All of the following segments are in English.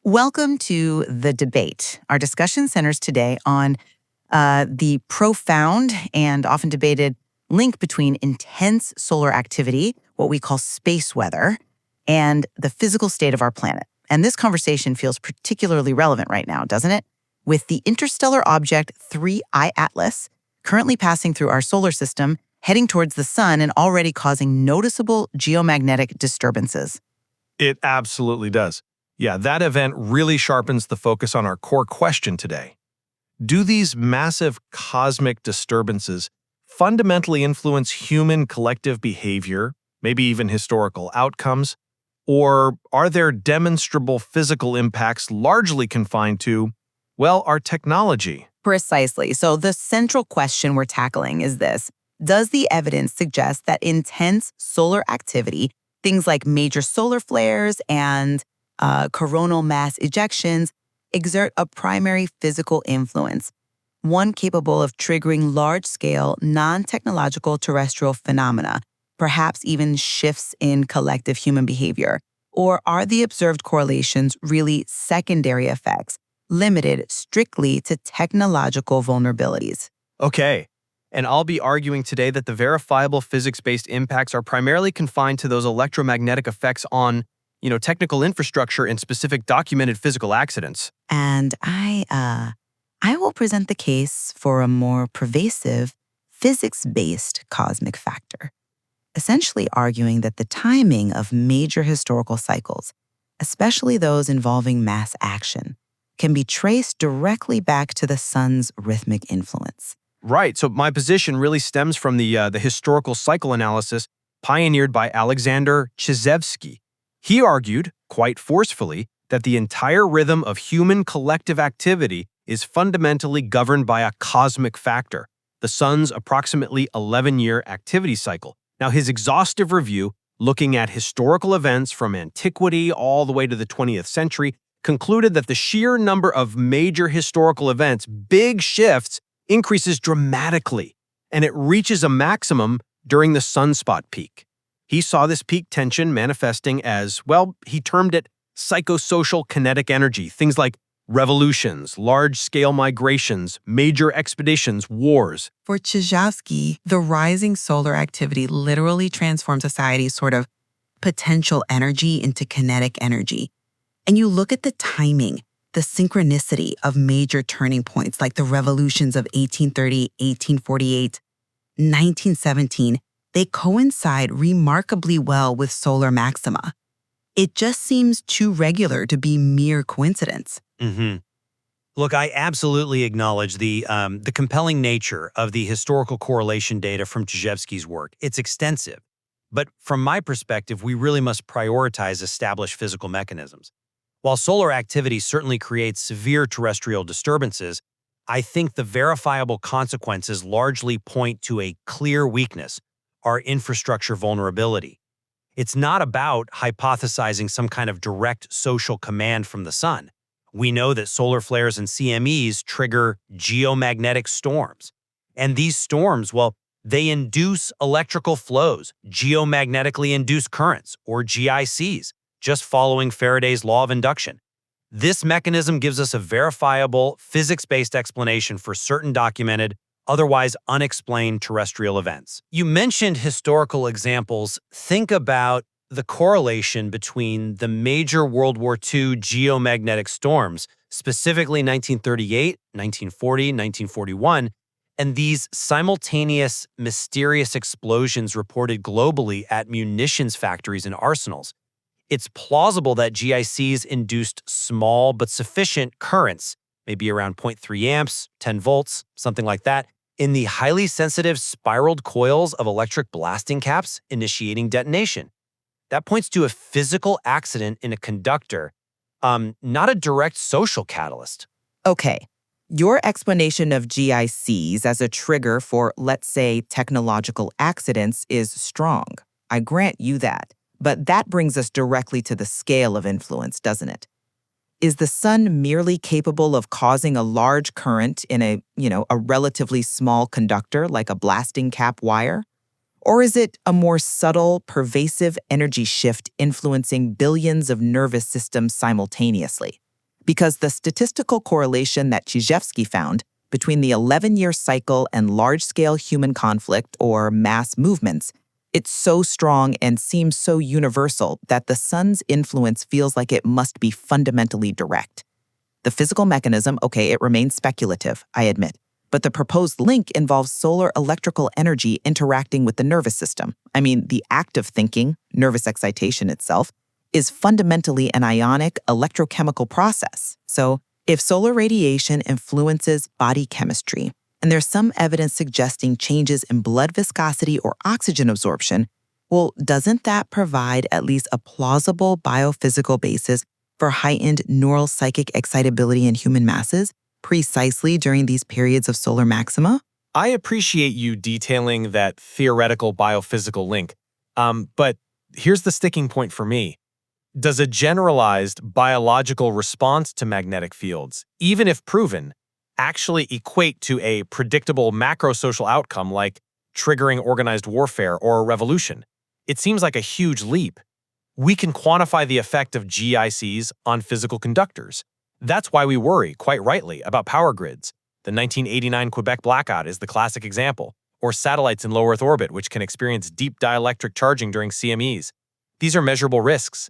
Welcome to The Debate. Our discussion centers today on the profound and often debated link between intense solar activity, what we call space weather, and the physical state of our planet. And this conversation feels particularly relevant right now, doesn't it? With the interstellar object 3iAtlas currently passing through our solar system, heading towards the sun and already causing noticeable geomagnetic disturbances. It absolutely does. Yeah, that event really sharpens the focus on our core question today. Do these massive cosmic disturbances fundamentally influence human collective behavior, maybe even historical outcomes? Or are their demonstrable physical impacts largely confined to, well, our technology? Precisely. So the central question we're tackling is this. Does the evidence suggest that intense solar activity, things like major solar flares and coronal mass ejections, exert a primary physical influence, one capable of triggering large-scale, non-technological terrestrial phenomena, perhaps even shifts in collective human behavior? Or are the observed correlations really secondary effects, limited strictly to technological vulnerabilities? Okay, and I'll be arguing today that the verifiable physics-based impacts are primarily confined to those electromagnetic effects on, technical infrastructure and specific documented physical accidents. And I will present the case for a more pervasive, physics-based cosmic factor, essentially arguing that the timing of major historical cycles, especially those involving mass action, can be traced directly back to the sun's rhythmic influence. Right, so my position really stems from the historical cycle analysis pioneered by Alexander Chizevsky. He argued, quite forcefully, that the entire rhythm of human collective activity is fundamentally governed by a cosmic factor, the sun's approximately 11-year activity cycle. Now, his exhaustive review, looking at historical events from antiquity all the way to the 20th century, concluded that the sheer number of major historical events, big shifts, increases dramatically, and it reaches a maximum during the sunspot peak. He saw this peak tension manifesting as, well, he termed it psychosocial kinetic energy, things like revolutions, large-scale migrations, major expeditions, wars. For Chizevsky, the rising solar activity literally transformed society's sort of potential energy into kinetic energy. And you look at the timing, the synchronicity of major turning points like the revolutions of 1830, 1848, 1917, they coincide remarkably well with solar maxima. It just seems too regular to be mere coincidence. Look, I absolutely acknowledge the compelling nature of the historical correlation data from Chizevsky's work. It's extensive. But from my perspective, we really must prioritize established physical mechanisms. While solar activity certainly creates severe terrestrial disturbances, I think the verifiable consequences largely point to a clear weakness, our infrastructure vulnerability. It's not about hypothesizing some kind of direct social command from the sun. We know that solar flares and CMEs trigger geomagnetic storms. And these storms, well, they induce electrical flows, geomagnetically induced currents, or GICs, just following Faraday's law of induction. This mechanism gives us a verifiable, physics-based explanation for certain documented, otherwise unexplained terrestrial events. You mentioned historical examples. Think about the correlation between the major World War II geomagnetic storms, specifically 1938, 1940, 1941, and these simultaneous, mysterious explosions reported globally at munitions factories and arsenals. It's plausible that GICs induced small but sufficient currents, maybe around 0.3 amps, 10 volts, something like that, in the highly sensitive spiraled coils of electric blasting caps, initiating detonation. That points to a physical accident in a conductor, not a direct social catalyst. Okay, your explanation of GICs as a trigger for, let's say, technological accidents is strong. I grant you that. But that brings us directly to the scale of influence, doesn't it? Is the sun merely capable of causing a large current in a relatively small conductor like a blasting cap wire? Or is it a more subtle, pervasive energy shift influencing billions of nervous systems simultaneously? because the statistical correlation that Chizhevsky found between the 11-year cycle and large-scale human conflict or mass movements, it's so strong and seems so universal that the sun's influence feels like it must be fundamentally direct. The physical mechanism, okay, it remains speculative, I admit, but the proposed link involves solar electrical energy interacting with the nervous system. I mean, the act of thinking, nervous excitation itself, is fundamentally an ionic electrochemical process. So, if solar radiation influences body chemistry, and there's some evidence suggesting changes in blood viscosity or oxygen absorption, well, doesn't that provide at least a plausible biophysical basis for heightened neural psychic excitability in human masses, precisely during these periods of solar maxima? I appreciate you detailing that theoretical biophysical link, but here's the sticking point for me. Does a generalized biological response to magnetic fields, even if proven, actually equate to a predictable macrosocial outcome like triggering organized warfare or a revolution? It seems like a huge leap. We can quantify the effect of GICs on physical conductors. That's why we worry, quite rightly, about power grids. The 1989 Quebec blackout is the classic example, or satellites in low Earth orbit which can experience deep dielectric charging during CMEs. These are measurable risks.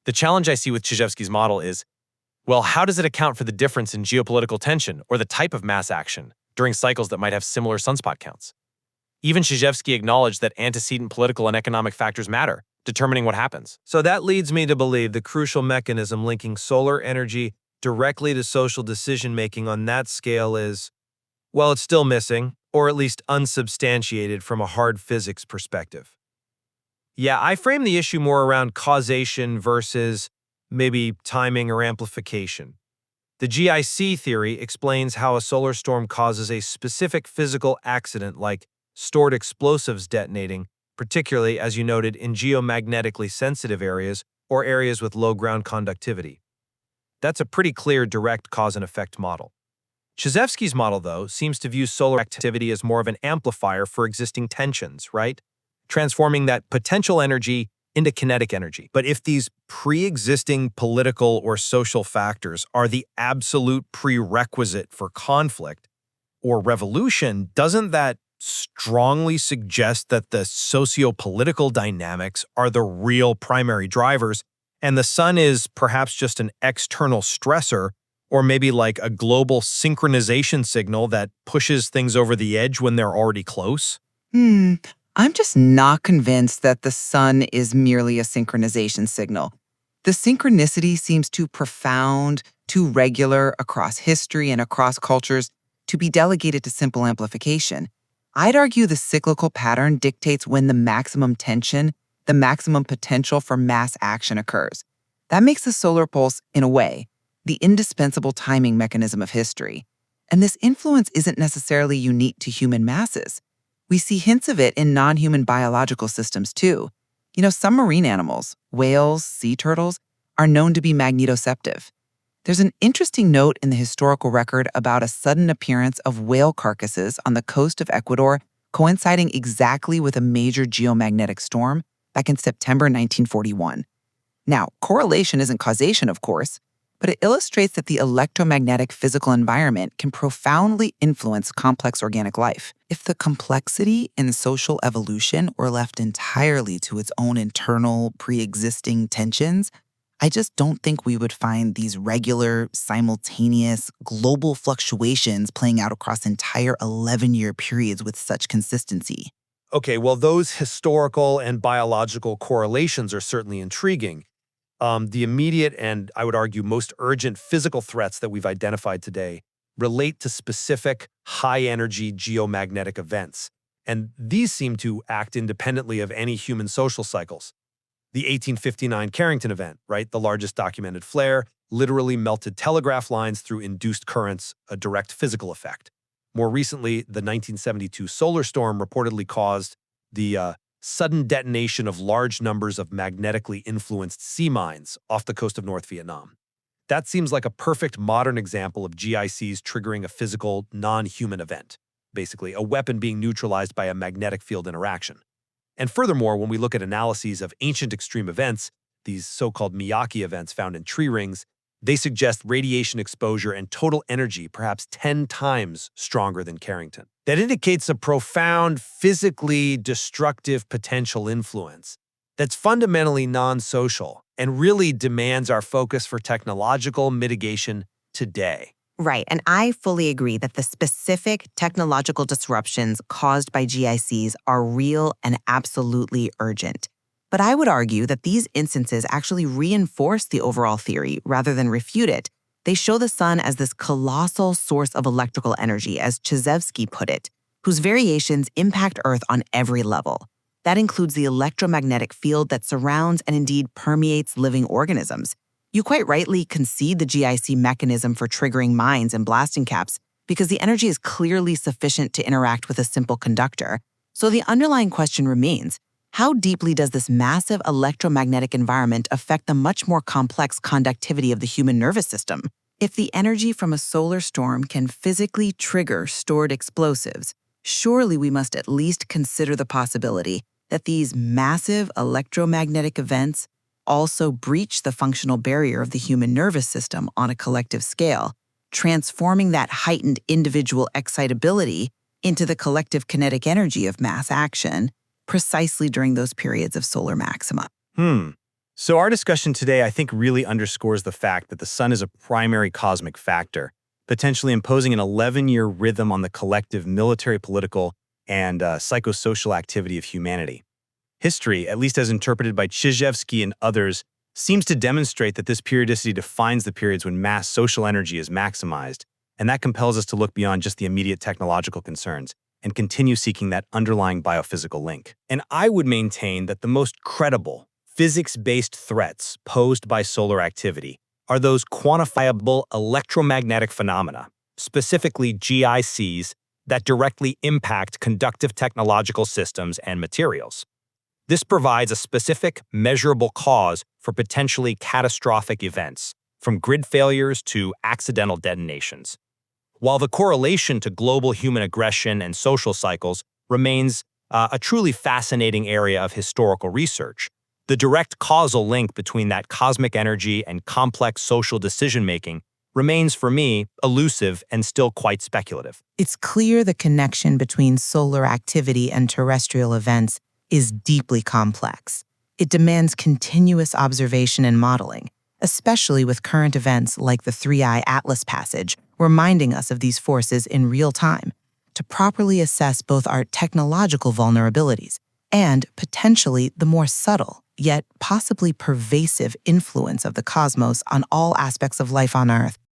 The challenge I see with Chizhevsky's model is, well, how does it account for the difference in geopolitical tension or the type of mass action during cycles that might have similar sunspot counts? Even Chizhevsky acknowledged that antecedent political and economic factors matter, determining what happens. So that leads me to believe the crucial mechanism linking solar energy directly to social decision-making on that scale is, well, it's still missing, or at least unsubstantiated from a hard physics perspective. Yeah, I frame the issue more around causation versus maybe timing or amplification. The GIC theory explains how a solar storm causes a specific physical accident like stored explosives detonating, particularly, as you noted, in geomagnetically sensitive areas or areas with low ground conductivity. That's a pretty clear direct cause and effect model. Chizhevsky's model, though, seems to view solar activity as more of an amplifier for existing tensions, right? Transforming that potential energy into kinetic energy. But if these pre-existing political or social factors are the absolute prerequisite for conflict or revolution, doesn't that strongly suggest that the socio-political dynamics are the real primary drivers, and the sun is perhaps just an external stressor, or maybe like a global synchronization signal that pushes things over the edge when they're already close? I'm just not convinced that the sun is merely a synchronization signal. The synchronicity seems too profound, too regular across history and across cultures to be delegated to simple amplification. I'd argue the cyclical pattern dictates when the maximum tension, the maximum potential for mass action occurs. That makes the solar pulse, in a way, the indispensable timing mechanism of history. And this influence isn't necessarily unique to human masses. We see hints of it in non-human biological systems too. Some marine animals, whales, sea turtles, are known to be magnetoceptive. There's an interesting note in the historical record about a sudden appearance of whale carcasses on the coast of Ecuador, coinciding exactly with a major geomagnetic storm back in September 1941. Now, correlation isn't causation, of course, but it illustrates that the electromagnetic physical environment can profoundly influence complex organic life. If the complexity in social evolution were left entirely to its own internal, pre-existing tensions, I just don't think we would find these regular, simultaneous, global fluctuations playing out across entire 11-year periods with such consistency. Okay, well, those historical and biological correlations are certainly intriguing. The immediate and, I would argue, most urgent physical threats that we've identified today relate to specific high-energy geomagnetic events, and these seem to act independently of any human social cycles. The 1859 Carrington event, right, the largest documented flare, literally melted telegraph lines through induced currents, a direct physical effect. More recently, the 1972 solar storm reportedly caused the sudden detonation of large numbers of magnetically influenced sea mines off the coast of North Vietnam. That seems like a perfect modern example of GICs triggering a physical, non-human event, basically a weapon being neutralized by a magnetic field interaction. And furthermore, when we look at analyses of ancient extreme events, these so-called Miyake events found in tree rings, They suggest radiation exposure and total energy perhaps 10 times stronger than Carrington. That indicates a profound, physically destructive potential influence that's fundamentally non-social and really demands our focus for technological mitigation today. Right, and I fully agree that the specific technological disruptions caused by GICs are real and absolutely urgent. But I would argue that these instances actually reinforce the overall theory rather than refute it. They show the sun as this colossal source of electrical energy, as Chizevsky put it, whose variations impact Earth on every level. That includes the electromagnetic field that surrounds and indeed permeates living organisms. You quite rightly concede the GIC mechanism for triggering mines and blasting caps because the energy is clearly sufficient to interact with a simple conductor. So the underlying question remains, how deeply does this massive electromagnetic environment affect the much more complex conductivity of the human nervous system? If the energy from a solar storm can physically trigger stored explosives, surely we must at least consider the possibility that these massive electromagnetic events also breach the functional barrier of the human nervous system on a collective scale, transforming that heightened individual excitability into the collective kinetic energy of mass action, precisely during those periods of solar maxima. So our discussion today, I think, really underscores the fact that the sun is a primary cosmic factor, potentially imposing an 11-year rhythm on the collective military, political, and psychosocial activity of humanity. History, at least as interpreted by Chizevsky and others, seems to demonstrate that this periodicity defines the periods when mass social energy is maximized, and that compels us to look beyond just the immediate technological concerns and continue seeking that underlying biophysical link. And I would maintain that the most credible, physics-based threats posed by solar activity are those quantifiable electromagnetic phenomena, specifically GICs, that directly impact conductive technological systems and materials. This provides a specific, measurable cause for potentially catastrophic events, from grid failures to accidental detonations. While the correlation to global human aggression and social cycles remains a truly fascinating area of historical research, the direct causal link between that cosmic energy and complex social decision-making remains, for me, elusive and still quite speculative. It's clear the connection between solar activity and terrestrial events is deeply complex. It demands continuous observation and modeling, especially with current events like the 3iAtlas passage, reminding us of these forces in real time, to properly assess both our technological vulnerabilities and potentially the more subtle, yet possibly pervasive influence of the cosmos on all aspects of life on Earth.